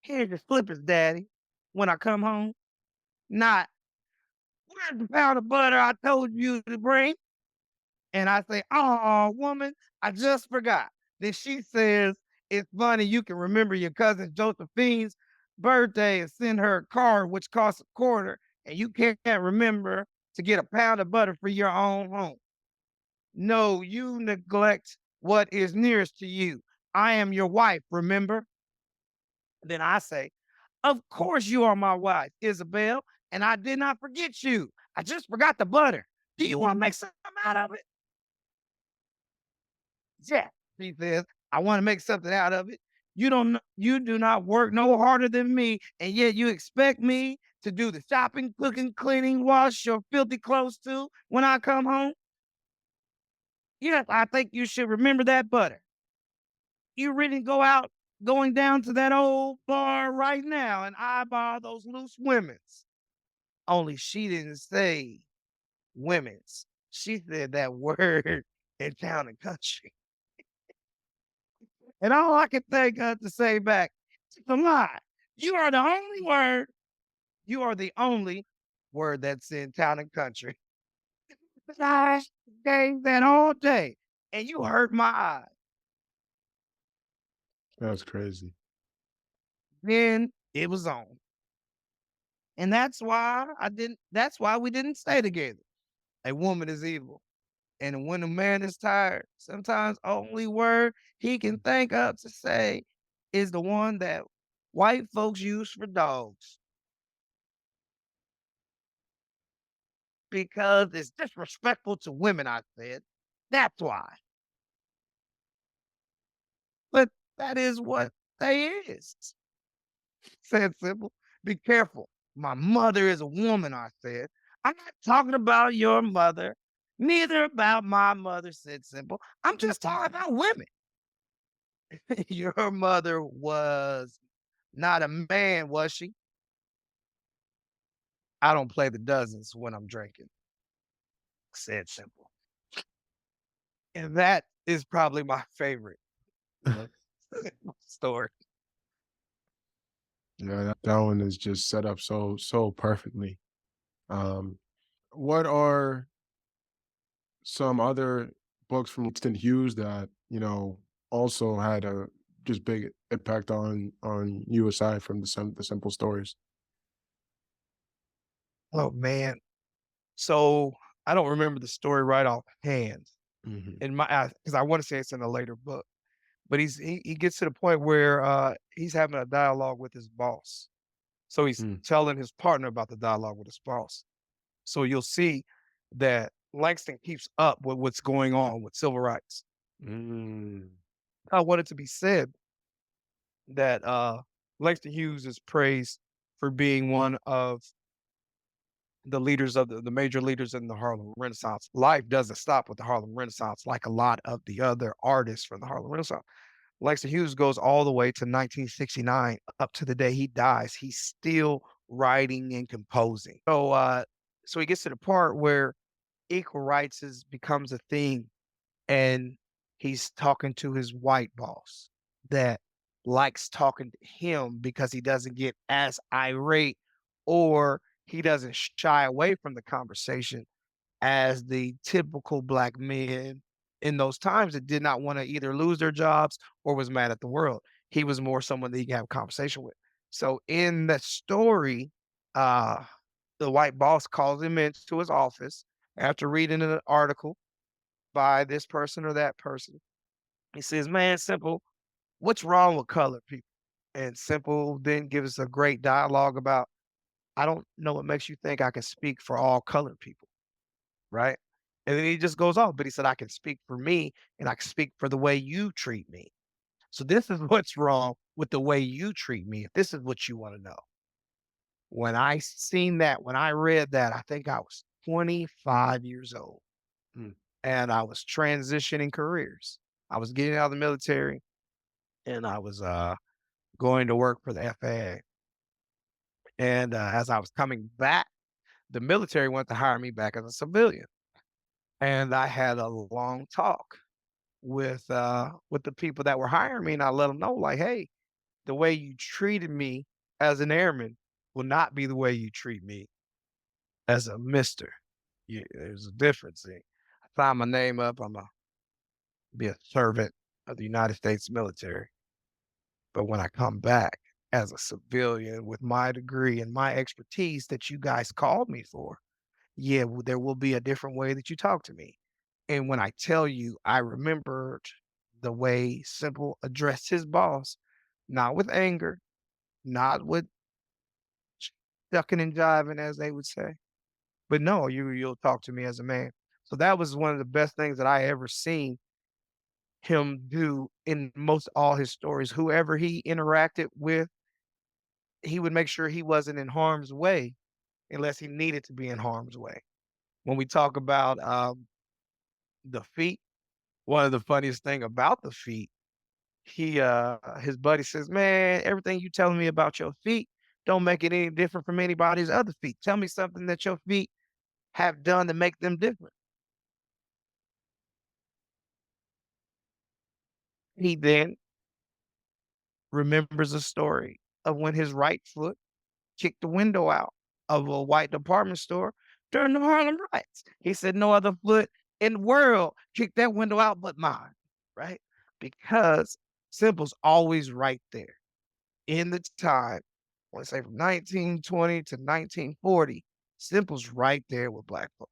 here's your slippers, Daddy, when I come home. Not, where's the pound of butter I told you to bring? And I say, oh, woman, I just forgot. Then she says, it's funny you can remember your cousin Josephine's birthday and send her a card, which costs a quarter, and you can't remember to get a pound of butter for your own home. No, you neglect what is nearest to you. I am your wife, remember? Then I say, of course you are my wife, Isabel, and I did not forget you. I just forgot the butter. Do you want to make something out of it? Yeah, she says, I want to make something out of it. You do not work no harder than me, and yet you expect me to do the shopping, cooking, cleaning, wash your filthy clothes too when I come home? Yes, I think you should remember that butter. You really going down to that old bar right now and eyeball those loose women's. Only she didn't say women's. She said that word in town and country. And all I could think of to say back, it's a lie. You are the only word, you are the only word that's in town and country. But I gave that all day, and you hurt my eye. That's crazy. Then it was on. And that's why we didn't stay together. A woman is evil. And when a man is tired, sometimes only word he can think of to say is the one that white folks use for dogs because it's disrespectful to women, I said. That's why. But that is what they is. Said Simple. Be careful. My mother is a woman, I said. I'm not talking about your mother, neither about my mother, said Simple. I'm just talking about women. Your mother was not a man, was she? I don't play the dozens when I'm drinking, said Simple. And that is probably my favorite, you know, story. Yeah, that one is just set up so perfectly. Um, what are some other books from Langston Hughes that, also had a just big impact on you aside from the simple stories? Oh man. So I don't remember the story right offhand Mhm. in my because I want to say it's in a later book. But he gets to the point where he's having a dialogue with his boss. So he's Mm. telling his partner about the dialogue with his boss. So you'll see that Langston keeps up with what's going on with civil rights. Mm. I want it to be said that Langston Hughes is praised for being one of the leaders of the major leaders in the Harlem Renaissance. Life doesn't stop with the Harlem Renaissance like a lot of the other artists from the Harlem Renaissance. Langston Hughes goes all the way to 1969, up to the day he dies. He's still writing and composing. So he gets to the part where equal rights becomes a thing, and he's talking to his white boss that likes talking to him because he doesn't get as irate or he doesn't shy away from the conversation as the typical black men in those times that did not want to either lose their jobs or was mad at the world. He was more someone that you can have a conversation with. So in the story, uh, the white boss calls him into his office after reading an article by this person or that person. He says, "Man, Simple, what's wrong with colored people?" And Simple then gives a great dialogue about, "I don't know what makes you think I can speak for all colored people." Right? And then he just goes off, but he said, "I can speak for me and I can speak for the way you treat me. So this is what's wrong with the way you treat me. If this is what you want to know." When I seen that, when I read that, I think I was 25 years old Mm. and I was transitioning careers. I was getting out of the military and I was going to work for the FAA. And as I was coming back, the military wanted to hire me back as a civilian. And I had a long talk with the people that were hiring me, and I let them know, like, "Hey, the way you treated me as an airman will not be the way you treat me as a mister. There's a difference. See, I sign my name up. I'm a be a servant of the United States military. But when I come back as a civilian with my degree and my expertise that you guys called me for, yeah, there will be a different way that you talk to me." And when I tell you, I remembered the way Simple addressed his boss, not with anger, not with ducking and jiving, as they would say, but no, you'll talk to me as a man. So that was one of the best things that I ever seen him do in most all his stories. Whoever he interacted with, he would make sure he wasn't in harm's way unless he needed to be in harm's way. When we talk about the feet, one of the funniest thing about the feet, his buddy says, "Man, everything you telling me about your feet don't make it any different from anybody's other feet. Tell me something that your feet have done to make them different." He then remembers a story of when his right foot kicked the window out of a white department store during the Harlem riots. He said, "No other foot in the world kicked that window out but mine," right? Because Simple's always right there in the time, let's say from 1920 to 1940, Simple's right there with black folks,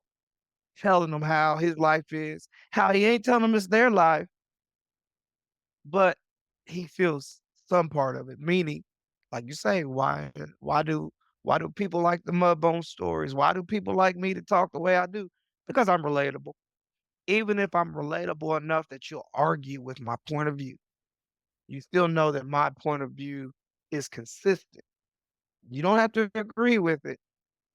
telling them how his life is, how he ain't telling them it's their life, but he feels some part of it. Meaning, like you say, why do why do people like the Mudbone stories? Why do people like me to talk the way I do? Because I'm relatable. Even if I'm relatable enough that you'll argue with my point of view, you still know that my point of view is consistent. You don't have to agree with it,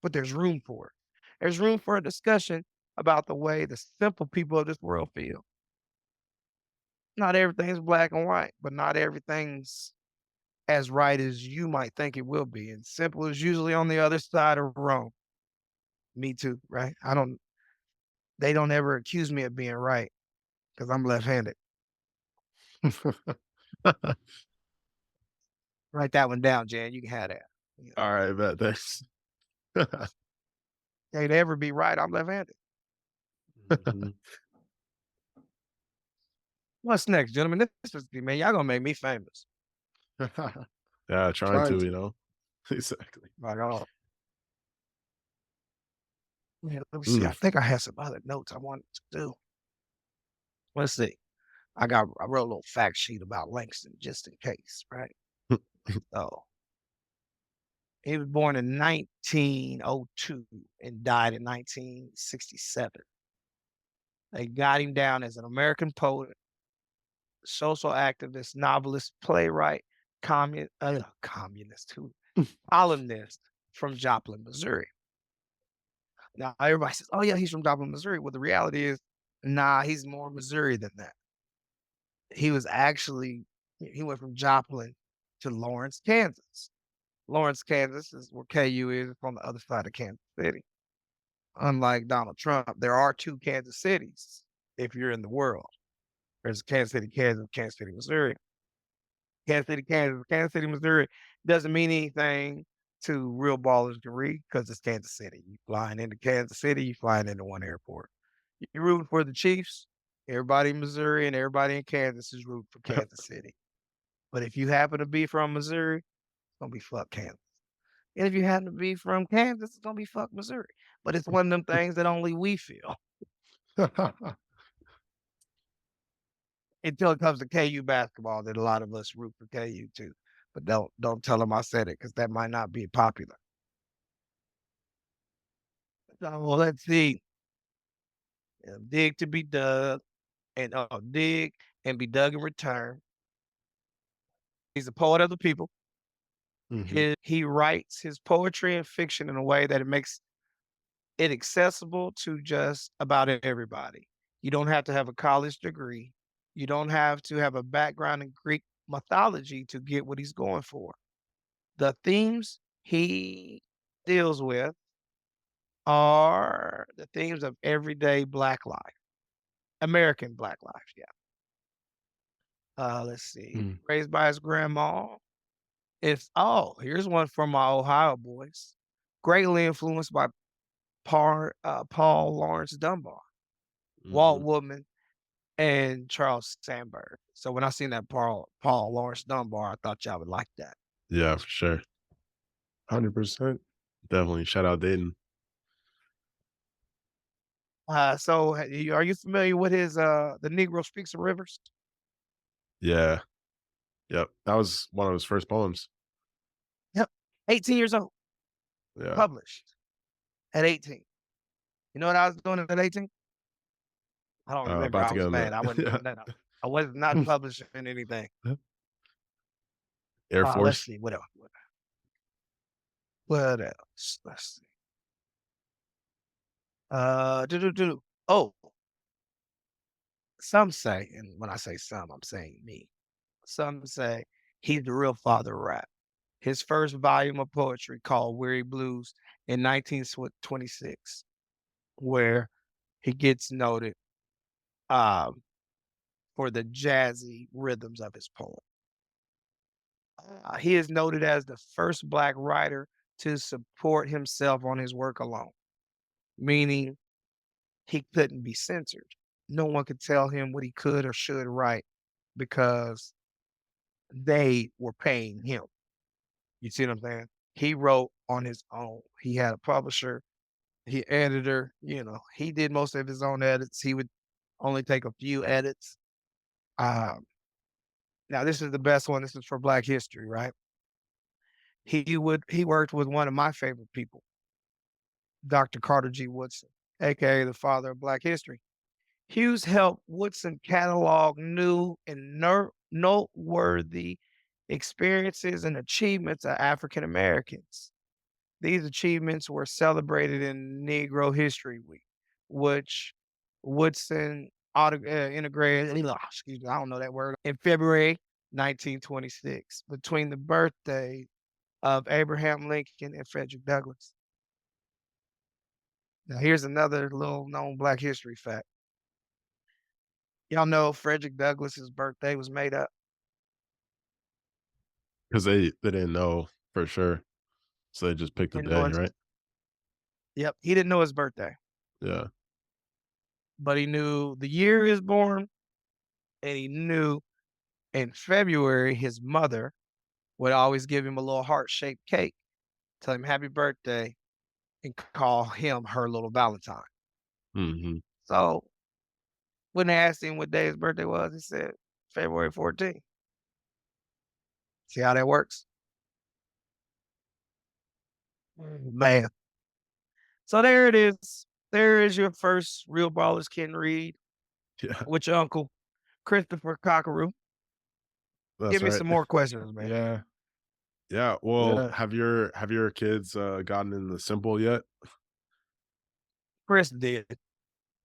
but there's room for it. There's room for a discussion about the way the simple people of this world feel. Not everything's black and white, but not everything's as right as you might think it will be. And simple is usually on the other side of wrong. Me too, right? They don't ever accuse me of being right because I'm left-handed. Write that one down, Jan. You can have that. You know, All right, bet. Thanks. can't ever be right. I'm left-handed. Mhm. What's next, gentlemen? This is man. Y'all gonna make me famous. Yeah, trying Trying to, to. you know? Exactly. Like, oh, man, let me see. I Mm. think I had some other notes I wanted to do. Let's see. I wrote a little fact sheet about Langston just in case, right? So he was born in 1902 and died in 1967. They got him down as an American poet, social activist, novelist, playwright, communist, columnist from Joplin, Missouri. Now everybody says, "Oh yeah, he's from Joplin, Missouri." Well, the reality is, nah, he's more Missouri than that. He went from Joplin to Lawrence, Kansas. Lawrence, Kansas is where KU is. It's on the other side of Kansas City. Unlike Donald Trump, there are two Kansas cities if you're in the world. There's Kansas City, Kansas, Kansas City, Missouri. Kansas City, Kansas, Kansas City, Missouri doesn't mean anything to real ballers can read because it's Kansas City. You flying into Kansas City, you flying into one airport. You're rooting for the Chiefs. Everybody in Missouri and everybody in Kansas is rooting for Kansas City. But if you happen to be from Missouri, it's gonna be fuck Kansas. And if you happen to be from Kansas, it's gonna be fuck Missouri. But it's one of them things that only we feel until it comes to KU basketball that a lot of us root for KU too. But don't tell them I said it because that might not be popular. So well, let's see. Dig to be dug and dig and be dug in return. He's a poet of the people. Mhm. He writes his poetry and fiction in a way that it makes it accessible to just about everybody. You don't have to have a college degree. You don't have to have a background in Greek mythology to get what he's going for. The themes he deals with are the themes of everyday Black life, American Black life. Yeah. Let's see. Mm. Raised by his grandma. Here's one from my Ohio boys. Greatly influenced by Paul Lawrence Dunbar, Walt Mhm. Whitman, and Charles Sandburg. So when I seen that Paul Lawrence Dunbar, I thought y'all would like that. Yeah, for sure. 100%. Definitely. Shout out Dayton. So are you familiar with his The Negro Speaks of Rivers? Yeah. Yep. That was one of his first poems. Yep. 18 years old, Yeah. published at 18. You know what I was doing at 18? I don't remember. About I to get was on mad. that. I wasn't Yeah. doing that. I was not publishing anything. Air Let's Force. see. What else? What else? Let's see. Do. Oh, some say, and when I say some, I'm saying me. Some say he's the real father of rap. His first volume of poetry called Weary Blues in 1926, where he gets noted um, for the jazzy rhythms of his poem. He is noted as the first Black writer to support himself on his work alone, meaning he couldn't be censored. No one could tell him what he could or should write because they were paying him. You see what I'm saying? He wrote on his own. He had a publisher, he editor, he did most of his own edits. He would only take a few edits. Um, Now this is the best one. This is for Black History, right? He worked with one of my favorite people, Dr. Carter G. Woodson, aka the father of Black history. Hughes helped Woodson catalog new and noteworthy experiences and achievements of African Americans. These achievements were celebrated in Negro History Week, which Woodson integrated, excuse me, I don't know that word, in February 1926, between the birthday of Abraham Lincoln and Frederick Douglass. Now, here's another little known Black history fact. Y'all know Frederick Douglass's birthday was made up? Because they didn't know for sure, so they just picked a Didn't know day, his, right? yep, he didn't know his birthday, Yeah. but he knew the year he was born, and he knew in February his mother would always give him a little heart-shaped cake, tell him happy birthday, and call him her little Valentine. Hmm. So when they asked him what day his birthday was, he said February 14th. See how that works? Man. So there it is. There is your first Real Ballers Can Read Yeah, with your uncle, Christopher CockaRue. that's Give me right. some more questions, man. Yeah. Yeah. Well, Yeah. have your kids gotten in the Semple yet? Chris did.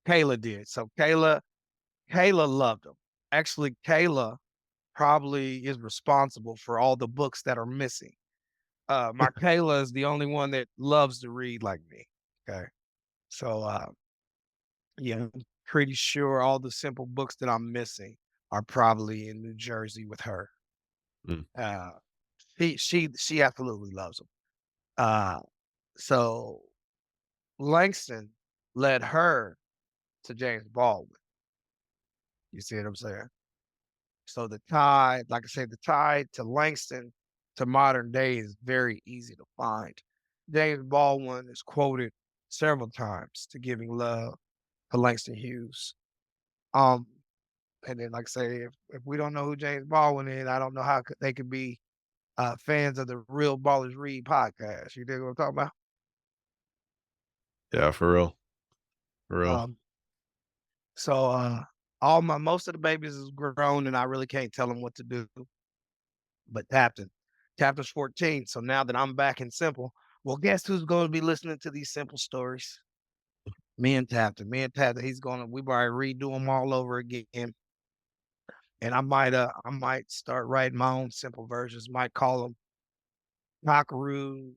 Kayla did. So Kayla loved them. Actually, Kayla probably is responsible for all the books that are missing. My Kayla is the only one that loves to read like me. Okay. So yeah, I'm pretty sure all the simple books that I'm missing are probably in New Jersey with her. Mm. Uh she absolutely loves them. Uh so Langston led her to James Baldwin. You see what I'm saying? So the tie, like I said, the tie to Langston to modern day is very easy to find. James Baldwin is quoted several times to giving love to Langston Hughes. Um, and then, like I say, if we don't know who James Baldwin is, I don't know how they could be fans of the Real Ballers Read podcast. You dig what I'm talking about? Yeah, for real. For real. Um, so all my most of the babies is grown, and I really can't tell them what to do. But Tapton's 14. So now that I'm back in Simple, well, guess who's going to be listening to these Simple stories? Me and Tapton. Me and Tapton. We probably redo them all over again. And I might start writing my own simple versions. Might call them CockaRue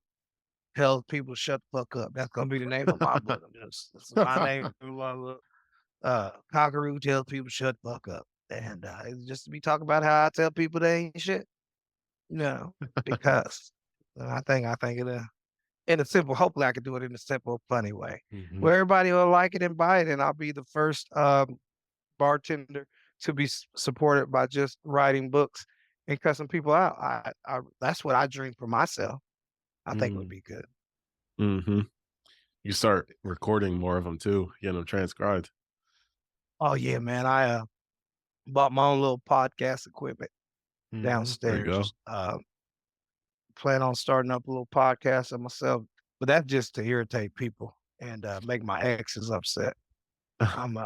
tells people to shut the fuck up. That's gonna be the name of my book. This is my name. CockaRue tells people to shut the fuck up. And it's just to be talking about how I tell people they ain't shit. No, because I think in a simple, hopefully I can do it in a simple, funny way Mhm. where everybody will like it and buy it. And I'll be the first bartender to be supported by just writing books and cussing people out. That's what I dream for myself. I think would Mm. be good. Mhm. You start recording more of them too, getting them transcribed. Oh yeah, man. I bought my own little podcast equipment Mhm. There you go. downstairs. Plan on starting up a little podcast of myself, but that's just to irritate people and make my exes upset. I'm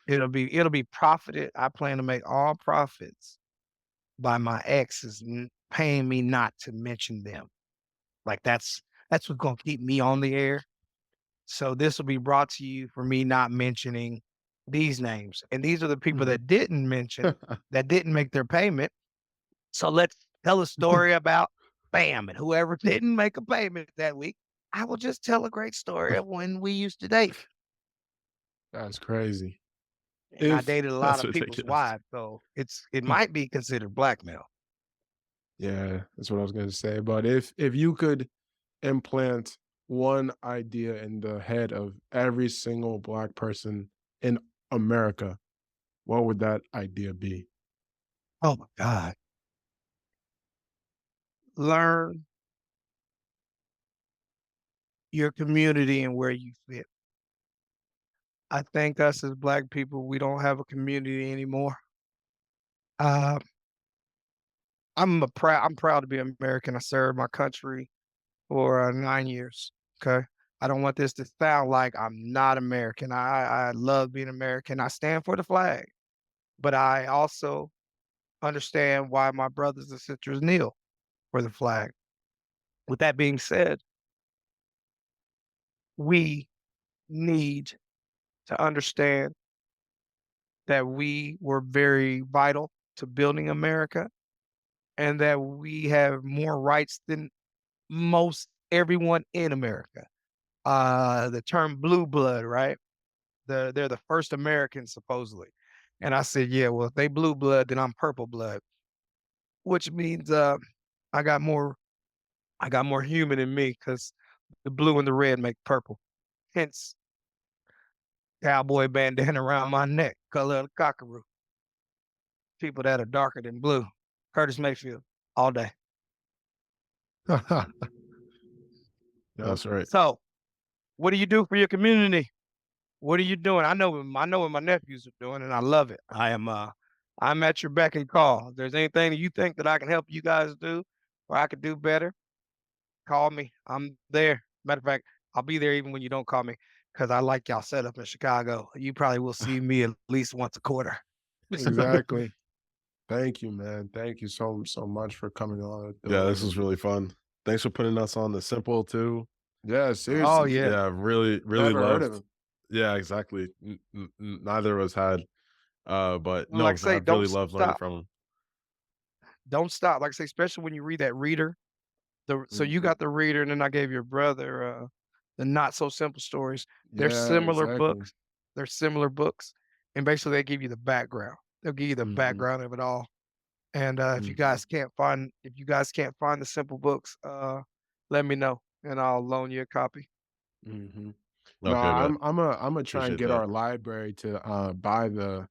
it'll be profited. I plan to make all profits by my exes paying me not to mention them. Like that's what's gonna keep me on the air. So this will be brought to you for me not mentioning these names. And these are the people Mhm. that didn't mention, that didn't make their payment. So let's tell a story about bam. And whoever didn't make a payment that week, I will just tell a great story of when we used to date. That's crazy. And I If dated a lot That's of people's ridiculous. wives. So it might be considered blackmail. yeah, that's what I was gonna say. But if you could implant one idea in the head of every single Black person in America, what would that idea be? Oh my God. Learn your community and where you fit. I think us as black people, we don't have a community anymore. Uh, I'm proud to be American. I served my country for 9 years. Okay. I don't want this to sound like I'm not American. I love being American. I stand for the flag, but I also understand why my brothers and sisters kneel for the flag. With that being said, we need to understand that we were very vital to building America and that we have more rights than most everyone in America. The term blue blood, right? They're the first Americans supposedly. And I said, yeah, well, if they blue blood, then I'm purple blood, which means I got more I got more human in me because the blue and the red make purple. Hence, cowboy bandana around my neck, color of the CockaRue. People that are darker than blue. Curtis Mayfield, all day. Yep. That's right. So, what do you do for your community? What are you doing? I know what my nephews are doing, and I love it. I'm at your beck and call. If there's anything that you think that I can help you guys do, or I could do better, call me. I'm there. Matter of fact, I'll be there even when you don't call me, because I like y'all set up in Chicago. You probably will see me at least once a quarter. Exactly. Thank you, man. Thank you so much for coming on and doing Yeah, an this was interview. really fun. Thanks for putting us on the Simple too. Yeah, Oh seriously. yeah. Yeah, really Never heard of loved. him. Yeah, exactly. Neither of us had, but Like I no, say, I've really don't loved learning stop. from him. Don't stop. Like I say, especially when you read that reader. So you Mhm. got the reader, and then I gave your brother the not so simple stories. They're Yeah, similar exactly. books. They're similar books, and basically they give you the background. They'll give you the Mhm. background of it all. And Mhm. if you guys can't find the simple books, let me know, and I'll loan you a copy. Mhm. No, Okay, bet. I'm try and Appreciate get that. our library to buy the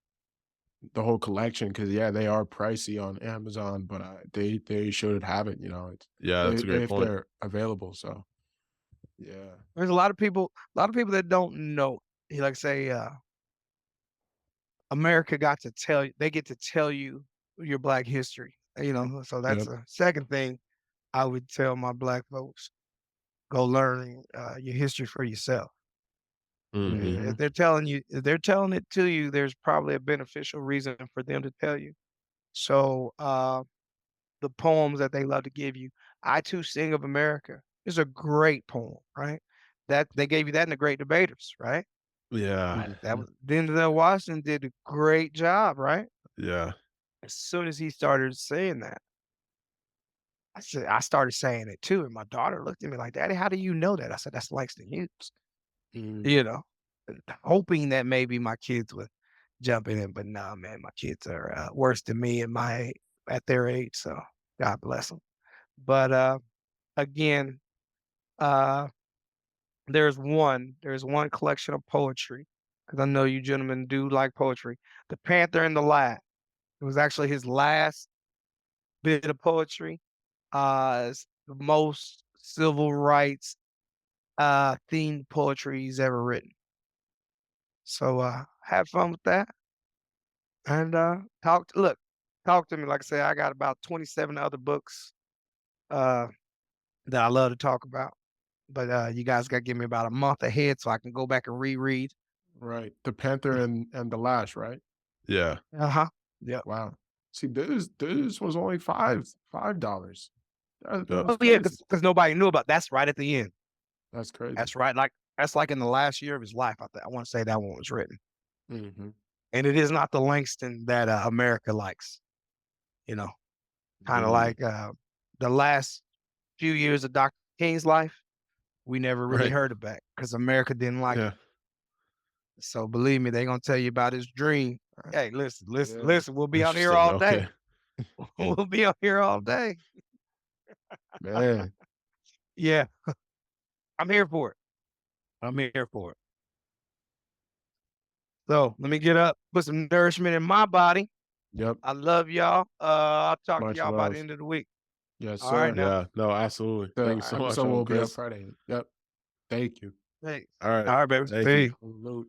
whole collection because yeah, they are pricey on Amazon, but they should have it. It's Yeah, that's a great if point. they're available. So yeah, There's a lot of people that don't know. Like say, America got to tell you, they get to tell you your Black history. So that's yep, a second thing I would tell my Black folks: go learn your history for yourself. Hmm. hmm If they're telling it to you, there's probably a beneficial reason for them to tell you. So the poems that they love to give you, "I Too Sing of America" is a great poem, right? That they gave you that in the Great Debaters, right? Yeah, That hmm was Denzel Washington did a great job, right? yeah, As soon as he started saying that, I started saying it too, and my daughter looked at me like, "Daddy, how do you know that?" I said, "That's Langston Hughes." hmm You know, hoping that maybe my kids would jump in, but no, man, my kids are worse than me at their age. So God bless them. But again, uh, there's one collection of poetry because I know you gentlemen do like poetry. The Panther and the Lad. It was actually his last bit of poetry. It's the most civil rights themed poetry he's ever written. So have fun with that and talk to me. Like I say, I got about 27 other books uh that I love to talk about. But you guys got to give me about a month ahead so I can go back and reread. right. The Panther and the Lash, right? yeah, Uh-huh. Yep. Wow. See, this was only $5. That yeah. was Oh yeah, crazy. because nobody knew about that's right at the end. That's crazy. That's right. That's like in the last year of his life. I want to say that one was written. hmm And it is not the Langston that America likes, you know, kind of Indeed. like the last few years of Dr. King's life. We never really Right. heard it back because America didn't like Yeah. it. So believe me, they're gonna tell you about his dream. Hey, listen, listen, Yeah. listen. We'll be on here Interesting. all day. Okay. We'll be on here all day. Man. Yeah, I'm here for it. I'm here for it. So let me get up, put some nourishment in my body. Yep. I love y'all. I'll talk to Much y'all by the love. end of the week. Yes, All right sir. now. Yeah. No, absolutely. Thank The you so much, episode Uncle will be up Chris. Friday. Yep. Thank you. Hey. All right. All right, baby. Thank you. See you. Salute.